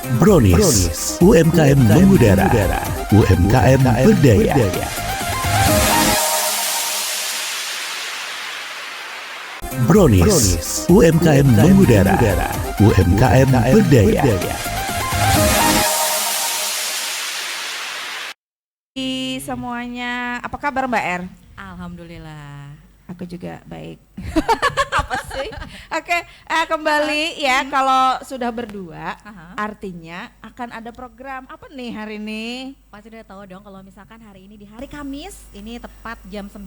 Brownies, UMKM mengudara, UMKM berdaya. Brownies, UMKM mengudara, UMKM berdaya. Semuanya, apa kabar Mbak Er? Alhamdulillah. Aku juga baik. Apa sih? Oke, kembali ya kalau sudah berdua, artinya akan ada program apa nih hari ini? Pasti udah tahu dong kalau misalkan hari ini di hari Kamis, ini tepat jam 9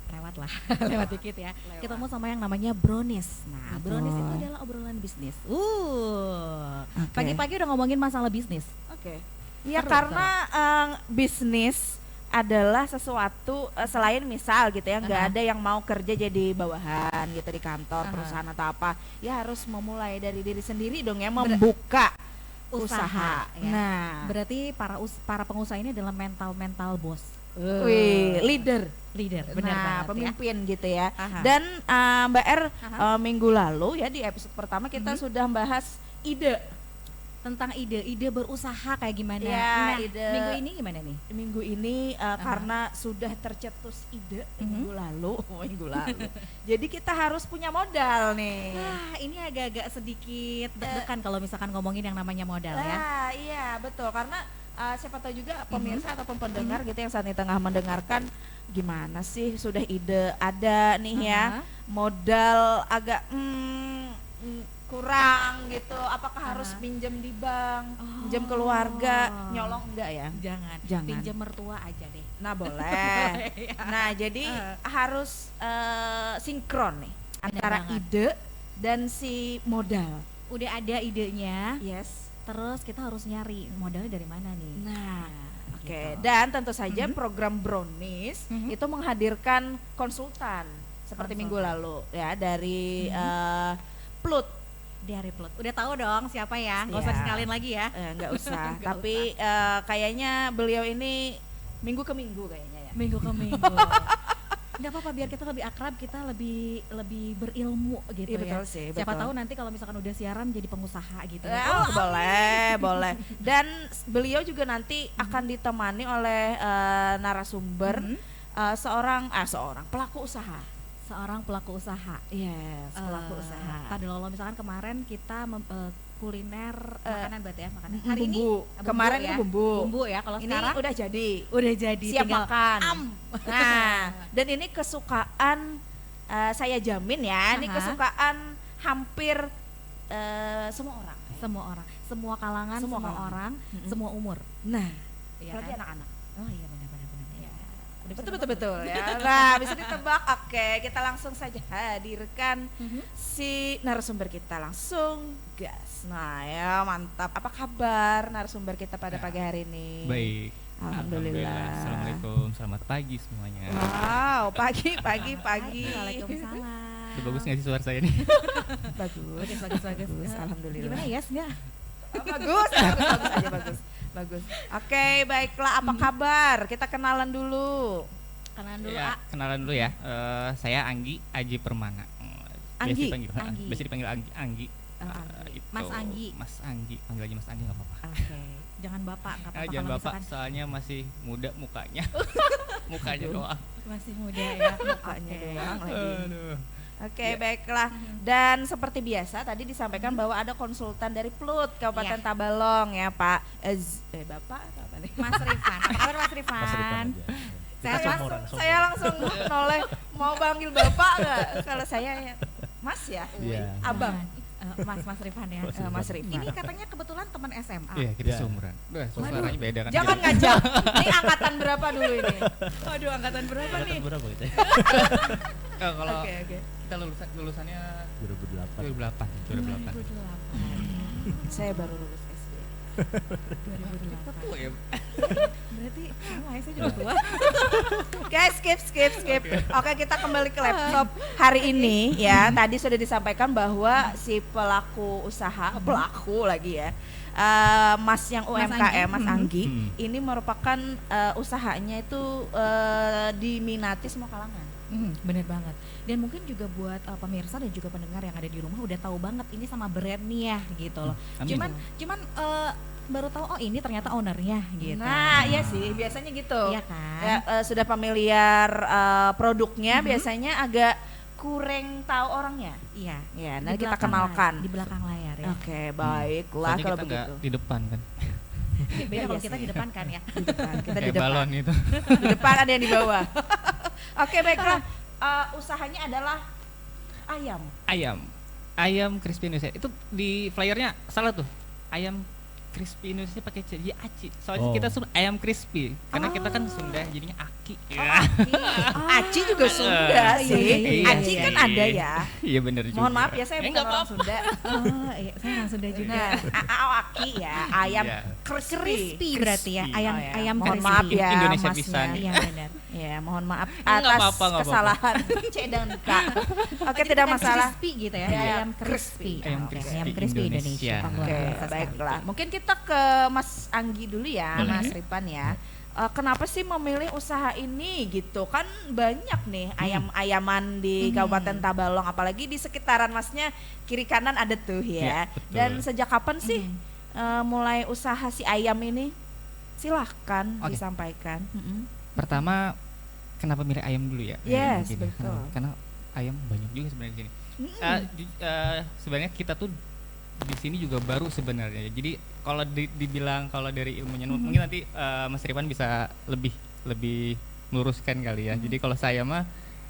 lewat lah, lewat dikit ya. Ketemu sama yang namanya Brownies. Nah, Brownies itu adalah obrolan bisnis. Pagi-pagi udah ngomongin masalah bisnis. Oke. Ya karena bisnis adalah sesuatu selain misal gitu ya, nggak ada yang mau kerja jadi bawahan gitu di kantor perusahaan atau apa, ya harus memulai dari diri sendiri dong ya, membuka usaha. Ya. Nah, berarti para pengusaha ini adalah mental bos. Wih, leader, benar nah, banget pemimpin ya. Gitu ya. Aha. Dan Mbak Er, minggu lalu ya di episode pertama kita sudah bahas ide. Tentang ide berusaha kayak gimana. Ya, nah, ide. Minggu ini gimana nih? Minggu ini karena sudah tercetus ide minggu lalu. Jadi kita harus punya modal nih. Wah, ini agak-agak sedikit deg-degan kalau misalkan ngomongin yang namanya modal ya. Nah, iya betul, karena siapa tahu juga pemirsa ataupun pendengar gitu yang saat ini tengah mendengarkan, gimana sih sudah ide ada nih ya, modal agak kurang gitu, apakah harus pinjam di bank, pinjam keluarga, nyolong enggak ya? Jangan. Pinjam mertua aja deh. Nah boleh. Nah jadi harus sinkron nih antara ide dan si modal. Udah ada idenya, Yes. terus kita harus nyari modalnya dari mana nih. Nah, oke. Gitu. Dan tentu saja program Brownies itu menghadirkan konsultan seperti minggu lalu ya dari Plut. Di hari Plut. Udah tahu dong siapa ya? Nggak usah Iya. dikenalin lagi ya. Nggak usah. Nggak Tapi kayaknya beliau ini minggu ke minggu kayaknya ya. Minggu ke minggu. Nggak apa-apa, biar kita lebih akrab, kita lebih berilmu gitu Iya, ya. betul sih, Siapa betul. tahu nanti kalau misalkan udah siaran jadi pengusaha gitu. Boleh. Dan beliau juga nanti akan ditemani oleh narasumber seorang pelaku usaha. Seorang pelaku usaha. Yes, pelaku usaha. Tadi lo misalkan kemarin kita kuliner makanan berarti ya, makanan. Hari Hari ini bumbu. Kemarin ya. itu bumbu. Bumbu ya, kalau Ini sekarang udah jadi. Siap tinggal makan. Nah, dan ini kesukaan saya jamin ya, ini kesukaan hampir semua orang. semua kalangan, Semua semua kalangan. orang, semua umur. Nah, Iya berarti kan? anak-anak. Oh iya benar. Udah bisa Betul ya. Nah, bisa ditebak. Oke, kita langsung saja hadirkan si narasumber kita, langsung gas. Nah, ya mantap. Apa kabar narasumber kita pada pagi hari ini? Baik. Alhamdulillah. Assalamualaikum, selamat pagi semuanya. Wow, pagi. Waalaikumsalam. Udah bagus nggak sih suara saya nih? Bagus. Alhamdulillah. Gimana yes nggak? Bagus aja bagus. Oke, baiklah. Apa kabar? Kita kenalan dulu. Ya, kenalan dulu ya. Saya Anggi Aji Permana. Anggi? Biasa dipanggil Anggi. Itu. Mas Anggi. Mas Anggi, panggil aja Mas Anggi nggak apa-apa. Oke. Jangan bapak, nggak apa-apa. Jangan kalau bapak, misalkan soalnya masih muda mukanya. Mukanya doang. masih muda ya. Mukanya doang lagi. Aduh. Oke, baiklah. Dan seperti biasa tadi disampaikan bahwa ada konsultan dari Plut Kabupaten Tabalong ya, Pak. Bapak apa nih? Mas Rifan. Apa kabar Mas Rifan? Saya langsung noleh, mau panggil Bapak enggak? Kalau saya ya Mas ya. Iya. Abang. Mas Rifan ya. Mas Rifan. Ini katanya kebetulan teman SMA. Iya, kita Ya. seumuran. Suaranya beda kan. Jangan ngajak. Ini angkatan berapa dulu ini? Waduh, angkatan berapa nih? Berapa itu? Kalau Oke. kita lulusannya 2008. 2008. 2008. Saya baru lulus SD. 2008. Tua ya. Berarti sama ya, saya juga tua. Guys, skip. Oke, kita kembali ke laptop hari ini ya. Tadi sudah disampaikan bahwa si pelaku usaha, pelaku lagi ya, Mas yang UMKM, Mas Anggi, ini merupakan usahanya itu diminati semua kalangan. Bener banget. Dan mungkin juga buat pemirsa dan juga pendengar yang ada di rumah udah tahu banget ini sama brand nih ya gitu loh. Amin. Cuman baru tahu oh ini ternyata ownernya gitu. Nah, iya sih, biasanya gitu. Iya kan? Ya, sudah familiar produknya, biasanya agak kurang tahu orangnya. Iya. Ya, Di nanti kita belakang kenalkan. di belakang layar ya. Oke, baiklah Soalnya kalau kita nggak begitu. di depan kan. Beda Iya kalau sih. kita di depan kan ya. Di depan, kita di Kayak depan. balon itu. Di depan ada yang di bawah. Oke, baiklah. Usahanya adalah ayam. Ayam crispy Indonesia. Itu di flyernya salah tuh. Ayam crispy Indonesia pakai C, jadi aci. Soalnya kita ayam crispy. Karena kita kan Sunda jadinya aki. Aci juga Sunda iya, sih. iya, Aci iya, kan iya. ada ya. Iya benar juga. Mohon maaf ya, saya bukan nggak orang apa-apa. Sunda. Oh, iya, saya orang Sunda juga. Nah, aki ya, ayam Iya. Crispy berarti ya, Crispy. ayam Oh, ya. ayam Mohon crispy. maaf ya, Indonesia Masnya. pisan. Iya benar. Ya, mohon maaf Nggak atas apa-apa, nggak kesalahan C dan K. Oke, tidak masalah. Crispy gitu ya, Iya, ayam crispy. Ayam Oke, crispy ayam crispy Indonesia. Indonesia. Luar Oke, biasa sekali. baiklah. Mungkin kita ke Mas Anggi dulu ya, Boleh. Mas Ripan ya. Kenapa sih memilih usaha ini gitu? Kan banyak nih ayam-ayaman di Kabupaten Tabalong, apalagi di sekitaran Masnya kiri kanan ada tuh ya. Iya, betul. Dan sejak kapan sih mulai usaha si ayam ini? Silahkan Oke. disampaikan. Pertama, kenapa milih ayam dulu ya? Yes, Mungkin ya. betul. Karena ayam banyak juga sebenarnya di sini. Sebenarnya kita tuh di sini juga baru sebenarnya. Jadi kalau dibilang kalau dari ilmunya mungkin nanti Mas Ripan bisa lebih meluruskan kali ya. Jadi kalau saya mah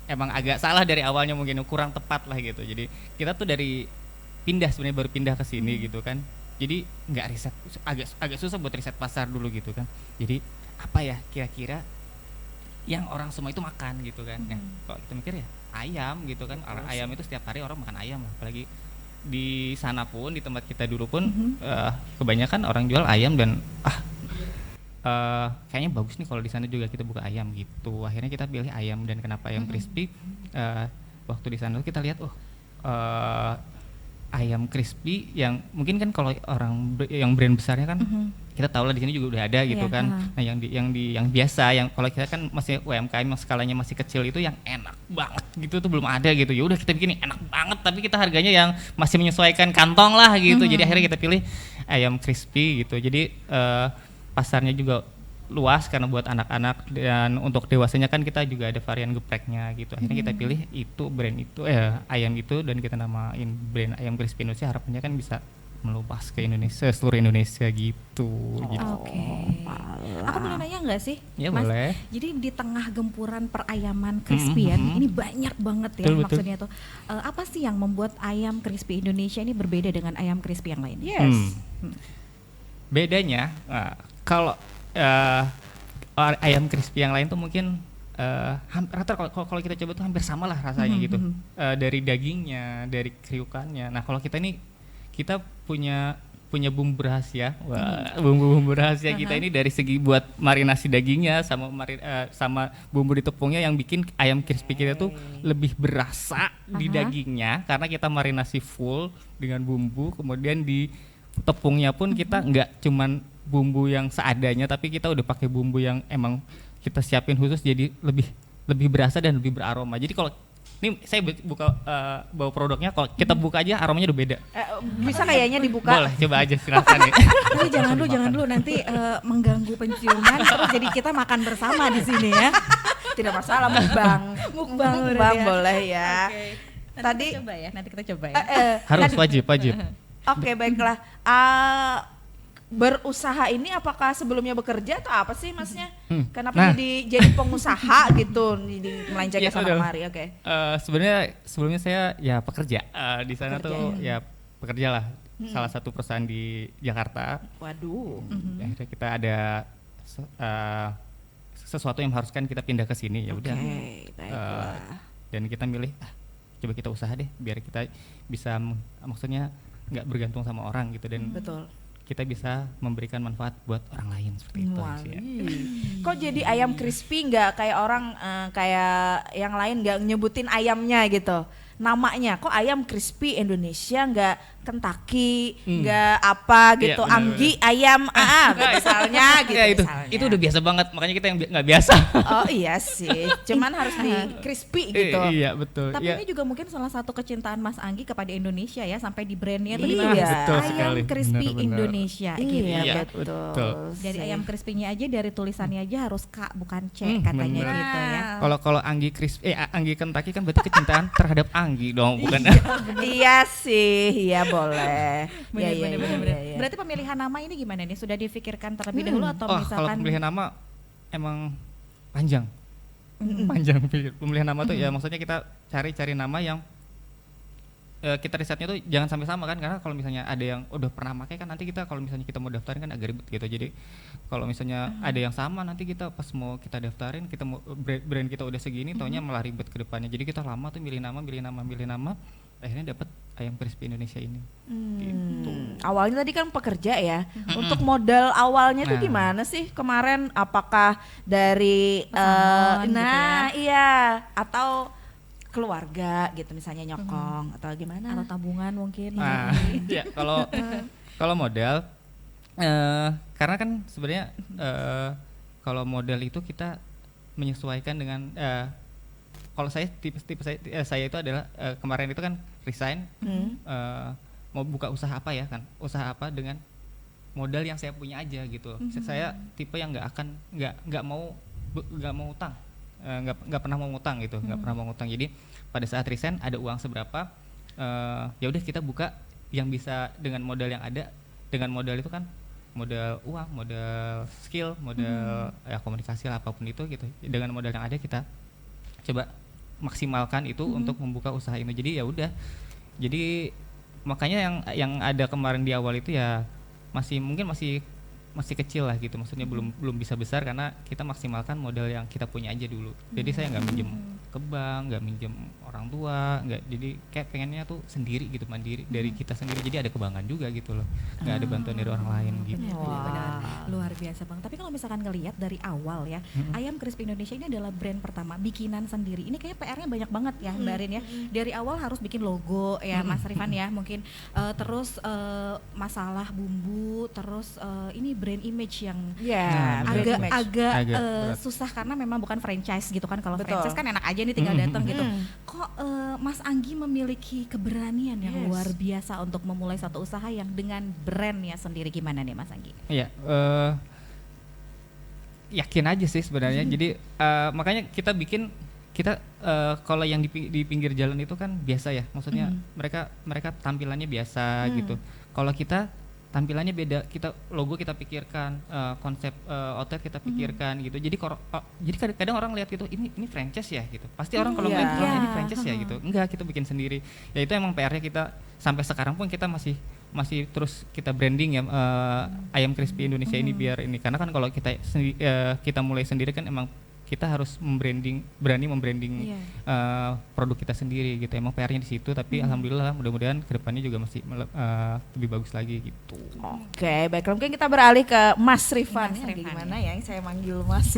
emang agak salah dari awalnya, mungkin kurang tepat lah gitu. Jadi kita tuh dari sebenarnya baru pindah ke sini gitu kan. Jadi nggak riset, agak susah buat riset pasar dulu gitu kan. Jadi apa ya kira-kira yang orang semua itu makan gitu kan. Nah, kalau kita mikir ya ayam gitu kan. Ayam itu setiap hari orang makan ayam lah. Apalagi di sana pun, di tempat kita dulu pun kebanyakan orang jual ayam dan kayaknya bagus nih kalau di sana juga kita buka ayam gitu. Akhirnya kita pilih ayam. Dan kenapa ayam crispy? Waktu di sana kita lihat ayam crispy yang mungkin kan kalau orang yang brand besarnya kan kita tahu lah di sini juga udah ada gitu Iya, kan. Nah yang biasa, yang kalau kita kan masih UMKM yang skalanya masih kecil itu yang enak banget gitu tuh belum ada gitu. Ya udah kita bikin yang enak banget tapi kita harganya yang masih menyesuaikan kantong lah gitu. Jadi akhirnya kita pilih ayam crispy gitu. Jadi pasarnya juga luas karena buat anak-anak, dan untuk dewasanya kan kita juga ada varian gepreknya gitu. Akhirnya kita pilih itu brand itu ayam itu, dan kita namain brand ayam crispy Indonesia. Harapannya kan bisa meluas ke Indonesia, seluruh Indonesia gitu. Oke. Aku boleh nanya nggak sih, Ya Mas? boleh. Jadi di tengah gempuran perayaman crispy ini banyak banget ya Betul, betul. maksudnya tuh. Apa sih yang membuat ayam crispy Indonesia ini berbeda dengan ayam crispy yang lain? Yes. Bedanya kalau ayam crispy yang lain tuh mungkin rata kalau kita coba tuh hampir sama lah rasanya gitu. Dari dagingnya, dari kriukannya. Nah kalau kita ini kita punya bumbu rahasia. Wah, bumbu rahasia kita ini dari segi buat marinasi dagingnya sama bumbu di tepungnya yang bikin ayam crispy kita tuh lebih berasa di dagingnya, karena kita marinasi full dengan bumbu. Kemudian di tepungnya pun kita nggak cuman bumbu yang seadanya, tapi kita udah pakai bumbu yang emang kita siapin khusus, jadi lebih berasa dan lebih beraroma. Jadi kalau ini saya buka bawa produknya, kalau kita buka aja aromanya udah beda. Bisa kayaknya dibuka. Boleh, coba aja silakan nih. Tapi jangan dulu nanti mengganggu penciuman terus jadi kita makan bersama di sini ya. Tidak masalah, mukbang. Mukbang Mukbang berarti ya. boleh ya. Nanti Tadi nanti kita coba ya. Harus wajib. Oke, baiklah. Berusaha ini apakah sebelumnya bekerja atau apa sih Masnya? Kenapa jadi pengusaha gitu, jadi melenceng ke Ya, sana udah. kemari? Oke. Sebenarnya sebelumnya saya ya pekerja di sana Pekerja, tuh ya pekerja lah, salah satu perusahaan di Jakarta. Waduh. Akhirnya kita ada sesuatu yang mengharuskan kita pindah ke sini, ya udah. Oke, baiklah. Dan kita milih coba kita usaha deh biar kita bisa maksudnya nggak bergantung sama orang gitu, dan Betul. kita bisa memberikan manfaat buat orang lain seperti itu sih ya. Kok jadi ayam crispy nggak kayak orang kayak yang lain nggak nyebutin ayamnya gitu? namanya kok ayam crispy Indonesia nggak Kentucky, nggak apa gitu, Iya, Anggi ayam gitu misalnya gitu Ya, itu misalnya. itu udah biasa banget, makanya kita yang nggak biasa. Oh iya sih, cuman harus di crispy gitu. Iya betul. Tapi Iya. ini juga mungkin salah satu kecintaan Mas Anggi kepada Indonesia ya, sampai di brandnya itu Iya. ditulis Betul ayam sekali. crispy Benar-benar. Indonesia gitu. Iya Iya, betul. betul. Dari sih. ayam crispy-nya aja, dari tulisannya aja harus K bukan C Hmm, katanya bener. gitu ya. Kalau Anggi Anggi Kentucky kan berarti kecintaan terhadap Anggi dong, bukan? Iya sih, iya boleh. Bener, Iya, iya, bener, iya, bener. iya, iya. Berarti pemilihan nama ini gimana nih? Sudah difikirkan terlebih dahulu atau Oh, kalau misalkan pemilihan nama emang panjang. Panjang pemilihan nama tuh ya, maksudnya kita cari nama yang kita risetnya tuh jangan sampai sama kan, karena kalau misalnya ada yang udah pernah pakai kan nanti kita kalau misalnya kita mau daftarin kan agak ribet gitu. Jadi kalau misalnya ada yang sama nanti kita pas mau kita daftarin, kita mau brand kita udah segini taunya malah ribet ke depannya. Jadi kita lama tuh milih nama, akhirnya dapat ayam crispy Indonesia ini. Gitu. Awalnya tadi kan pekerja ya. Untuk modal awalnya tuh Nah. gimana sih kemarin? Apakah dari Pesangon gitu nah iya atau keluarga gitu misalnya nyokong atau gimana? atau tabungan mungkin? Nah, ya kalau modal karena kan sebenarnya kalau modal itu kita menyesuaikan dengan kalau saya tipe saya itu adalah kemarin itu kan resign mau buka usaha apa ya kan, usaha apa dengan modal yang saya punya aja gitu. Saya tipe yang nggak mau utang, nggak pernah mau ngutang gitu, nggak pernah mau ngutang. Jadi pada saat resign ada uang seberapa, ya udah kita buka yang bisa dengan modal yang ada. Dengan modal itu kan modal uang, modal skill, modal ya komunikasi lah, apapun itu gitu. Dengan modal yang ada kita coba maksimalkan itu untuk membuka usaha ini. Jadi ya udah, jadi makanya yang ada kemarin di awal itu ya mungkin masih kecil lah gitu, maksudnya belum bisa besar karena kita maksimalkan modal yang kita punya aja dulu. Jadi saya nggak minjem ke bank, nggak minjem orang tua, nggak, jadi kayak pengennya tuh sendiri gitu, mandiri dari kita sendiri, jadi ada kebanggaan juga gitu loh, nggak ada bantuan dari orang lain gitu. Benar-benar luar biasa Bang. Tapi kalau misalkan ngelihat dari awal ya, ayam crispy Indonesia ini adalah brand pertama bikinan sendiri. Ini kayaknya PR-nya banyak banget ya Mbak Rin ya. Dari awal harus bikin logo ya Mas Rifan ya, mungkin terus masalah bumbu, terus ini brand image yang Ya, Nah, brand agak image. agak Agak berat. susah karena memang bukan franchise gitu kan. Kalau Betul. franchise kan enak aja nih tinggal datang gitu. Mm. Kok Mas Anggi memiliki keberanian yang Yes. luar biasa untuk memulai satu usaha yang dengan brandnya sendiri, gimana nih Mas Anggi? Iya, yakin aja sih sebenarnya. Jadi makanya kita kalau yang di pinggir jalan itu kan biasa ya, maksudnya mereka tampilannya biasa gitu. Kalau kita tampilannya beda, logo kita pikirkan, konsep outlet kita pikirkan gitu. Jadi jadi kadang orang lihat gitu, ini franchise ya gitu. Pasti orang kalau Iya. ngeliat Iya. ini franchise ya gitu. Enggak, kita bikin sendiri. Ya itu emang PR-nya kita sampai sekarang pun kita masih terus kita branding ya ayam crispy Indonesia ini biar ini, karena kan kalau kita mulai sendiri kan emang kita harus berani membranding produk kita sendiri gitu. Emang PR-nya di situ, tapi alhamdulillah mudah-mudahan kedepannya juga masih lebih bagus lagi gitu. Oke, baiklah, mungkin kita beralih ke Mas Rifan. Mas Ini Rifan, gimana ya? Yang saya manggil Mas.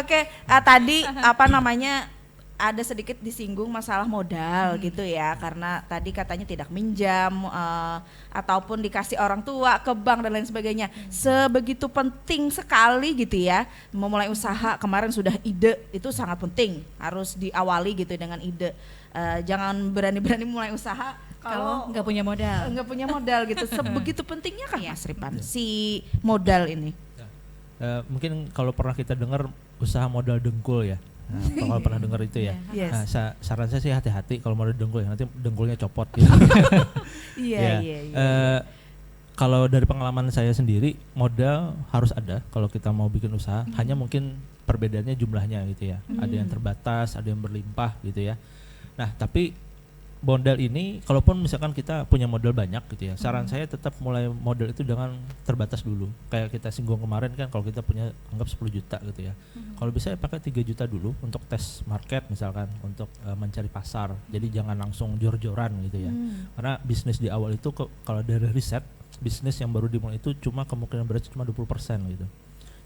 Oke, tadi apa namanya? Ada sedikit disinggung masalah modal gitu ya, karena tadi katanya tidak minjam ataupun dikasih orang tua ke bank dan lain sebagainya. Sebegitu penting sekali gitu ya memulai usaha. Kemarin sudah ide, itu sangat penting, harus diawali gitu dengan ide. Jangan berani-berani mulai usaha kalau nggak punya modal. nggak punya modal gitu. Sebegitu pentingnya kan Mas Ripan si modal ini. Mungkin kalau pernah kita dengar usaha modal dengkul ya. Nah, kalau pernah dengar itu ya. Yes. Nah, saran saya sih hati-hati kalau modal dengkul ya, nanti dengkulnya copot gitu. Iya, Ya. iya. Kalau dari pengalaman saya sendiri, modal harus ada kalau kita mau bikin usaha. Hanya mungkin perbedaannya jumlahnya gitu ya. Ada yang terbatas, ada yang berlimpah gitu ya. Nah, tapi modal ini, kalaupun misalkan kita punya modal banyak gitu ya, saran saya tetap mulai modal itu dengan terbatas dulu. Kayak kita singgung kemarin kan, kalau kita punya anggap 10 juta gitu ya. Kalau bisa ya pakai 3 juta dulu untuk tes market misalkan, untuk mencari pasar. Jadi jangan langsung jor-joran gitu ya. Karena bisnis di awal itu kalau dari riset, bisnis yang baru dimulai itu kemungkinan berhasil cuma 20% gitu.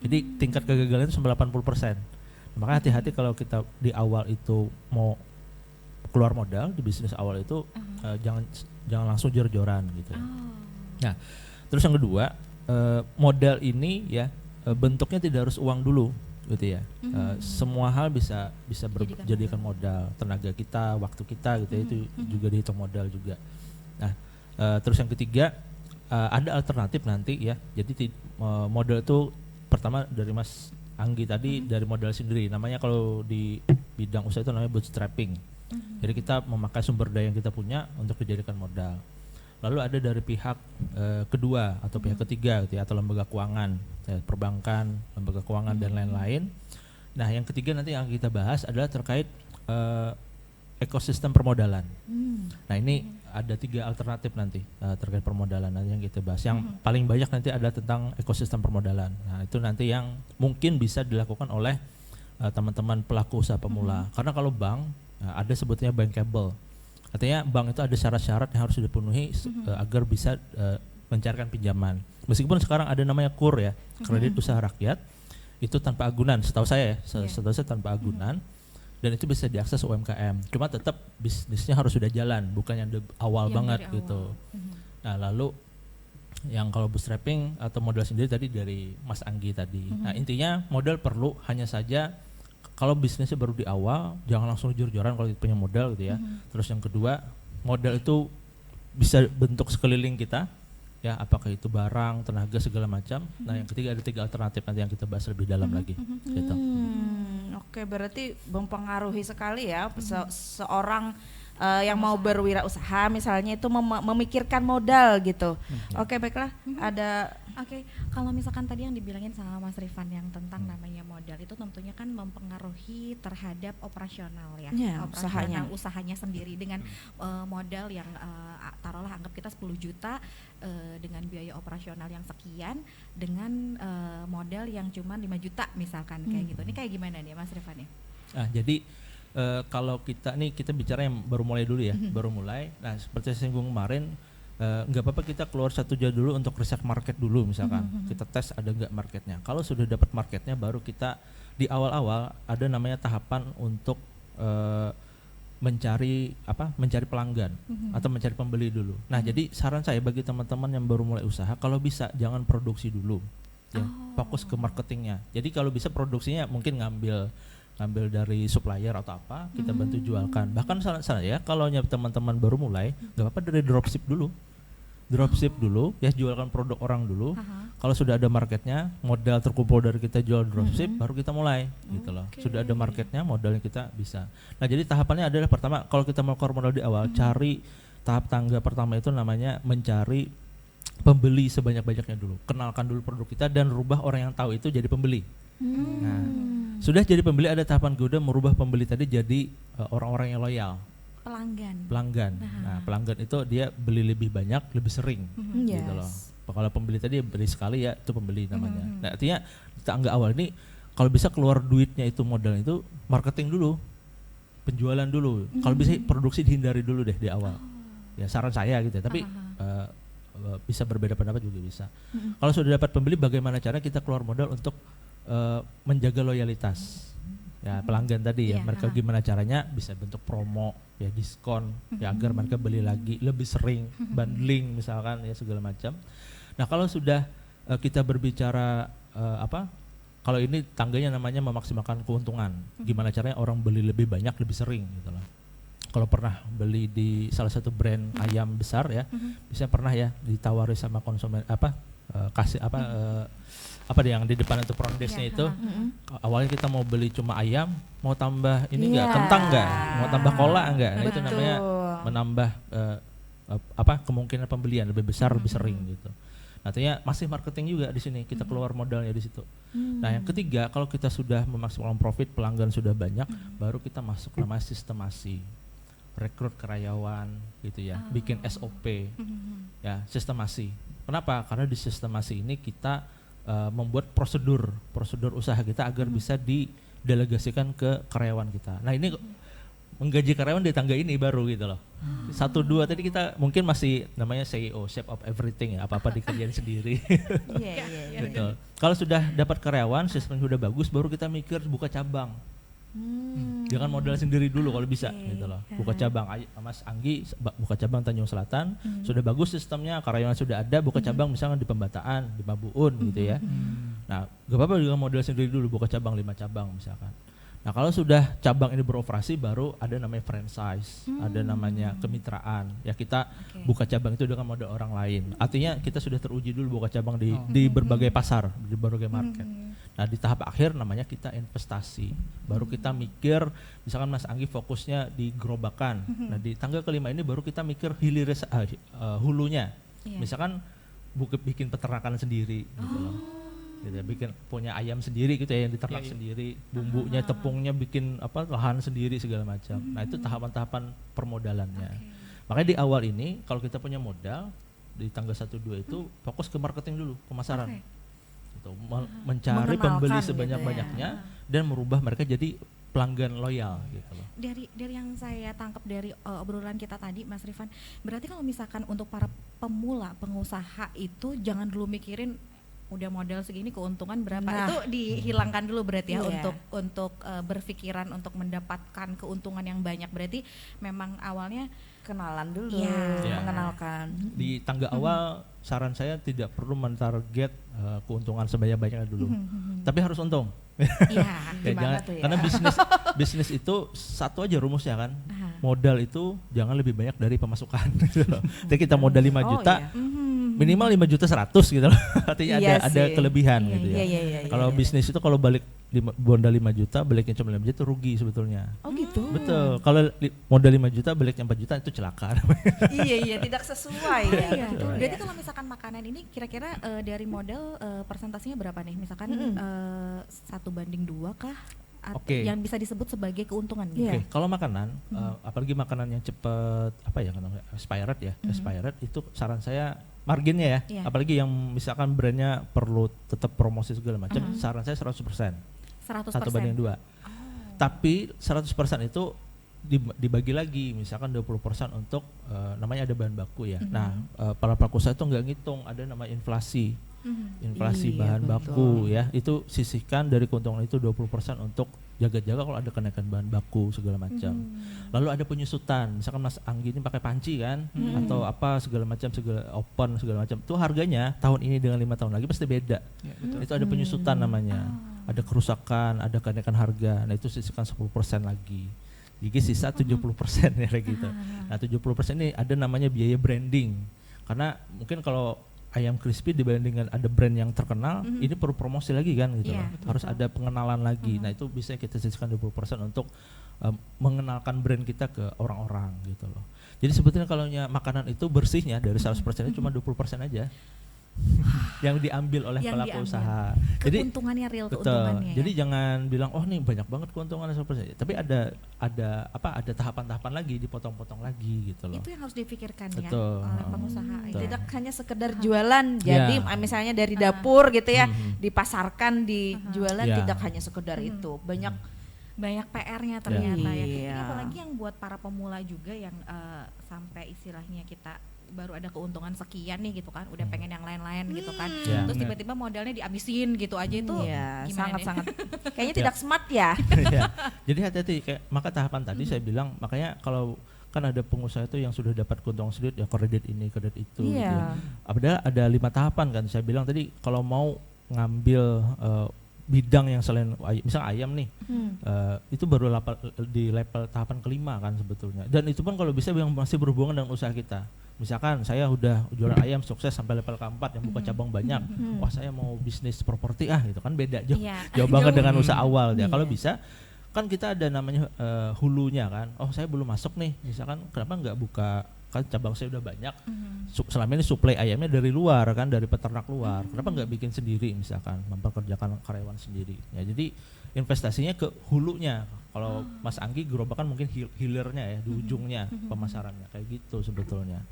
Jadi tingkat kegagalan itu sampai 80%. Makanya hati-hati kalau kita di awal itu mau keluar modal di bisnis awal itu jangan langsung jor-joran gitu. Nah, terus yang kedua, modal ini ya bentuknya tidak harus uang dulu gitu ya. Semua hal bisa jadikan modal, tenaga kita, waktu kita gitu ya, itu juga dihitung modal juga. Nah, terus yang ketiga, ada alternatif nanti ya. Jadi modal itu pertama dari Mas Anggi tadi dari modal sendiri. Namanya kalau di bidang usaha itu namanya bootstrapping. Jadi kita memakai sumber daya yang kita punya untuk dijadikan modal. Lalu ada dari pihak kedua atau pihak ketiga gitu ya, atau lembaga keuangan, ya, perbankan, lembaga keuangan dan lain-lain. Nah, yang ketiga nanti yang kita bahas adalah terkait ekosistem permodalan. Nah, ini ada 3 alternatif nanti terkait permodalan nanti yang kita bahas. Yang paling banyak nanti ada tentang ekosistem permodalan. Nah, itu nanti yang mungkin bisa dilakukan oleh teman-teman pelaku usaha pemula. Karena kalau bank ada sebutnya bankable. Artinya bank itu ada syarat-syarat yang harus dipenuhi agar bisa mencarikan pinjaman. Meskipun sekarang ada namanya KUR ya, kredit usaha rakyat, itu tanpa agunan. Setahu saya, setahu saya tanpa agunan. Dan itu bisa diakses UMKM. Cuma tetap bisnisnya harus sudah jalan, bukan yang awal yang banget gitu. Nah, lalu yang kalau bootstrapping atau modal sendiri tadi dari Mas Anggi tadi. Nah, intinya modal perlu, hanya saja kalau bisnisnya baru di awal jangan langsung jor-joran kalau punya modal gitu ya. Terus yang kedua, modal itu bisa bentuk sekeliling kita ya, apakah itu barang, tenaga, segala macam. Nah, yang ketiga ada 3 alternatif nanti yang kita bahas lebih dalam lagi gitu. Oke, berarti mempengaruhi sekali ya seorang yang mau berwirausaha misalnya itu memikirkan modal gitu. Oke, baiklah. Ada kalau misalkan tadi yang dibilangin sama Mas Rifan yang tentang namanya modal itu tentunya kan mempengaruhi terhadap operasional ya, usahanya sendiri dengan modal yang taruhlah anggap kita 10 juta dengan biaya operasional yang sekian dengan modal yang cuma 5 juta misalkan kayak gitu. Ini kayak gimana nih Mas Rifan ya? Jadi kalau kita bicara yang baru mulai dulu ya, baru mulai. Nah, seperti saya singgung kemarin, nggak apa-apa kita keluar 1 juta dulu untuk riset market dulu misalkan. Kita tes ada nggak marketnya. Kalau sudah dapat marketnya, baru kita di awal-awal ada namanya tahapan untuk mencari pelanggan atau mencari pembeli dulu. Nah, jadi saran saya bagi teman-teman yang baru mulai usaha, kalau bisa jangan produksi dulu, ya, fokus ke marketingnya. Jadi kalau bisa produksinya mungkin ngambil dari supplier atau apa, kita bantu jualkan. Bahkan saran saya kalau teman-teman baru mulai, nggak apa-apa dari dropship dulu ya, jualkan produk orang dulu. Kalau sudah ada marketnya, modal terkumpul dari kita jual dropship, baru kita mulai gitu loh. Sudah ada marketnya, modalnya kita bisa. Nah, jadi tahapannya adalah pertama, kalau kita mau keluar modal di awal, cari tahap tangga pertama itu namanya mencari pembeli sebanyak-banyaknya dulu. Kenalkan dulu produk kita dan rubah orang yang tahu itu jadi pembeli. Nah, sudah jadi pembeli, ada tahapan kedua merubah pembeli tadi jadi orang-orang yang loyal. Pelanggan. Nah, pelanggan itu dia beli lebih banyak, lebih sering, gitu loh. Kalau pembeli tadi beli sekali ya itu pembeli namanya. Nah, artinya di tangga awal ini kalau bisa keluar duitnya itu modal itu marketing dulu, penjualan dulu. Kalau bisa produksi dihindari dulu deh di awal. Ya saran saya gitu ya. Tapi bisa berbeda pendapat juga bisa. Kalau sudah dapat pembeli, bagaimana cara kita keluar modal untuk menjaga loyalitas ya pelanggan tadi ya. Mereka gimana caranya bisa bentuk promo ya, diskon ya, agar mereka beli lagi lebih sering, bundling misalkan ya, segala macam. Nah, kalau sudah kita berbicara kalau ini tangganya namanya memaksimalkan keuntungan, gimana caranya orang beli lebih banyak, lebih sering gitu loh. Kalau pernah beli di salah satu brand ayam besar ya, bisa pernah ya ditawari sama konsumen yang di depan itu front desk-nya itu. Awalnya kita mau beli cuma ayam, mau tambah ini enggak, kentang enggak, mau tambah kola enggak. Nah, itu namanya menambah kemungkinan pembelian lebih besar, lebih sering gitu. Artinya masih marketing juga di sini, kita keluar modalnya di situ. Nah, yang ketiga, kalau kita sudah memaksimalkan profit, pelanggan sudah banyak, baru kita masuk namanya sistemasi. Rekrut karyawan gitu ya, bikin SOP ya, sistemasi. Kenapa? Karena di sistemasi ini kita membuat prosedur usaha kita agar bisa didelegasikan ke karyawan kita. Nah, ini menggaji karyawan di tangga ini baru gitu loh. 1, 2 tadi kita mungkin masih namanya CEO, chef of everything ya, apa-apa dikerjain sendiri. Gitu. Kalau sudah dapat karyawan, sistem sudah bagus, baru kita mikir buka cabang. Jangan modal sendiri dulu kalau bisa Oke. gitu loh. Buka cabang, Mas Anggi buka cabang Tanjung Selatan, sudah bagus sistemnya, karyawan sudah ada, buka cabang misalnya di Pembataan, di Mabuun gitu ya. Nah, gak apa-apa juga modal sendiri dulu, buka cabang 5 cabang misalkan. Nah, kalau sudah cabang ini beroperasi baru ada namanya franchise, ada namanya kemitraan. Ya kita buka cabang itu dengan modal orang lain. Artinya kita sudah teruji dulu buka cabang di berbagai pasar, di berbagai market. Nah, di tahap akhir namanya kita investasi. Baru kita mikir, misalkan Mas Anggi fokusnya di gerobakan. Nah, di tangga kelima ini baru kita mikir hulunya. Misalkan bikin peternakan sendiri gitu loh. Gitu ya, bikin punya ayam sendiri gitu ya yang diternak sendiri, bumbunya, tepungnya, bikin lahan sendiri segala macam. Nah, itu tahapan-tahapan permodalannya. Makanya di awal ini kalau kita punya modal di tangga 1 2 itu fokus ke marketing dulu, pemasaran. Gitu, mencari pembeli sebanyak-banyaknya dan merubah mereka jadi pelanggan loyal gitu loh. Dari yang saya tangkap dari obrolan kita tadi, Mas Rifan, berarti kalau misalkan untuk para pemula pengusaha itu jangan dulu mikirin udah modal segini keuntungan berapa, itu dihilangkan dulu berarti ya untuk berpikiran untuk mendapatkan keuntungan yang banyak. Berarti memang awalnya kenalan dulu, mengenalkan. Di tangga awal saran saya tidak perlu mentarget keuntungan sebanyak-banyaknya dulu, tapi harus untung. Gimana tuh ya? Karena bisnis itu satu aja rumusnya kan, modal itu jangan lebih banyak dari pemasukan. Jadi kita modal 5 juta, minimal 5 juta 100 gitu loh. Artinya ada kelebihan gitu ya. Kalau bisnis itu kalau balik modal 5 juta, baliknya cuma 5 juta, rugi sebetulnya. Oh gitu. Betul. Kalau modal 5 juta, baliknya 4 juta, itu celaka. Iya, tidak sesuai ya. Berarti kalau misalkan makanan ini kira-kira dari modal persentasenya berapa nih? Misalkan 1:2 kah? Yang bisa disebut sebagai keuntungan gitu. Kalau makanan, apalagi makanan yang cepat expired itu saran saya marginnya ya. Apalagi yang misalkan brandnya perlu tetap promosi segala macam, saran saya 100%. 1:2. Tapi 100% itu dibagi lagi, misalkan 20% untuk namanya ada bahan baku ya. Nah, para pelaku usaha itu nggak ngitung ada namanya inflasi. Inflasi bahan baku ya, itu sisihkan dari keuntungan itu 20% untuk jaga-jaga kalau ada kenaikan bahan baku segala macam. Lalu ada penyusutan, misalkan Mas Anggi ini pakai panci kan, atau apa segala macam, segala open segala macam, itu harganya tahun ini dengan 5 tahun lagi pasti beda. Itu ada penyusutan namanya, ada kerusakan, ada kenaikan harga. Nah, itu sisihkan 10% lagi. Jadi sisa 70% ya kayak gitu. Nah, 70% ini ada namanya biaya branding. Karena mungkin kalau ayam crispy dibandingkan ada brand yang terkenal, ini perlu promosi lagi kan gitu loh. Harus ada pengenalan lagi. Nah, itu bisa kita sisihkan 20% untuk mengenalkan brand kita ke orang-orang gitu loh. Jadi sebetulnya kalau makanan itu bersihnya dari 100% itu cuma 20% aja. Yang diambil oleh pelaku usaha. Jadi keuntungannya real, betul. Keuntungannya. Jadi jangan bilang nih banyak banget keuntungannya 100%. Tapi ada tahapan-tahapan lagi, dipotong-potong lagi gitu loh. Itu yang harus dipikirkan betul. Ya oleh pengusaha. Tidak hanya sekedar jualan, jadi misalnya dari dapur gitu ya, dipasarkan, dijualan, tidak hanya sekedar itu. Banyak PR-nya ternyata ya. Ini apalagi yang buat para pemula juga yang sampai istilahnya kita baru ada keuntungan sekian nih gitu kan, udah pengen yang lain-lain gitu kan, terus tiba-tiba modalnya dihabisin gitu aja itu sangat-sangat kayaknya tidak smart ya. Jadi hati-hati, maka tahapan tadi saya bilang, makanya kalau kan ada pengusaha itu yang sudah dapat keuntungan sedikit ya kredit ini kredit itu gitu ya. Padahal ada 5 tahapan kan, saya bilang tadi kalau mau ngambil bidang yang selain misal ayam nih, itu baru di level tahapan kelima kan sebetulnya, dan itu pun kalau bisa yang masih berhubungan dengan usaha kita. Misalkan saya udah jualan ayam sukses sampai level keempat yang buka cabang banyak, wah saya mau bisnis properti gitu kan, beda jauh banget dengan usaha awal ya. Kalau bisa kan kita ada namanya hulunya kan, saya belum masuk nih, misalkan kenapa nggak buka, kan cabang saya udah banyak, selama ini suplai ayamnya dari luar kan, dari peternak luar, kenapa nggak bikin sendiri, misalkan mempekerjakan karyawan sendiri ya. Jadi investasinya ke hulunya. Kalau Mas Anggi gerobakan mungkin hilirnya ya, di ujungnya pemasarannya kayak gitu sebetulnya.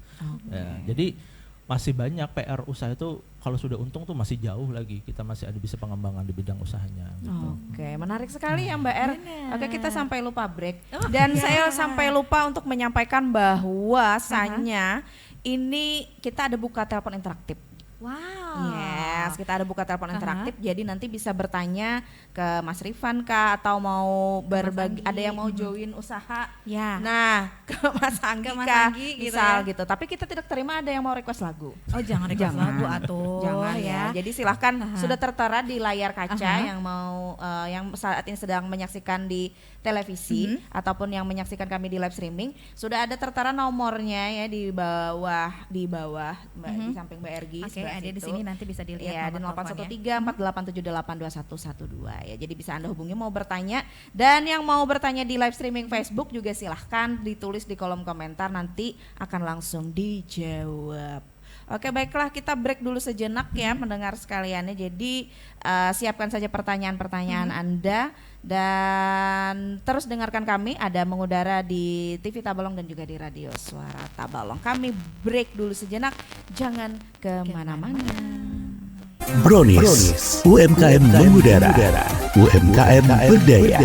Ya, jadi masih banyak PR usaha itu, kalau sudah untung tuh masih jauh lagi, kita masih ada bisa pengembangan di bidang usahanya gitu. Oke, menarik sekali ya Mbak R. Oke, kita sampai lupa break. Dan saya sampai lupa untuk menyampaikan bahwasanya ini kita ada buka telepon interaktif. Wow. Yes, kita ada buka telepon interaktif. Jadi nanti bisa bertanya ke Mas Rifan kah, atau mau berbagi, ada yang mau join usaha. Ya. Nah, ke Mas Anggi Ke Mas kah, Anggi gitu misal ya. gitu. Tapi kita tidak terima ada yang mau request lagu. Oh jangan request lagu atuh. Jangan ya. Jadi silahkan sudah tertera di layar kaca Aha. yang mau yang saat ini sedang menyaksikan di televisi ataupun yang menyaksikan kami di live streaming, sudah ada tertera nomornya ya di bawah Mbak, di samping Mbak Ergi. Oke, sebelah ada di situ. sini nanti bisa dilihat Iya, dan nomor teleponnya. 813-4878-2112 ya. Jadi bisa Anda hubungi mau bertanya, dan yang mau bertanya di live streaming Facebook juga silahkan ditulis di kolom komentar, nanti akan langsung dijawab. Oke, baiklah, kita break dulu sejenak ya pendengar sekaliannya. Jadi siapkan saja pertanyaan-pertanyaan Anda, dan terus dengarkan kami, ada mengudara di TV Tabalong dan juga di Radio Suara Tabalong. Kami break dulu sejenak, jangan kemana-mana. Brownies, UMKM mengudara, UMKM berdaya.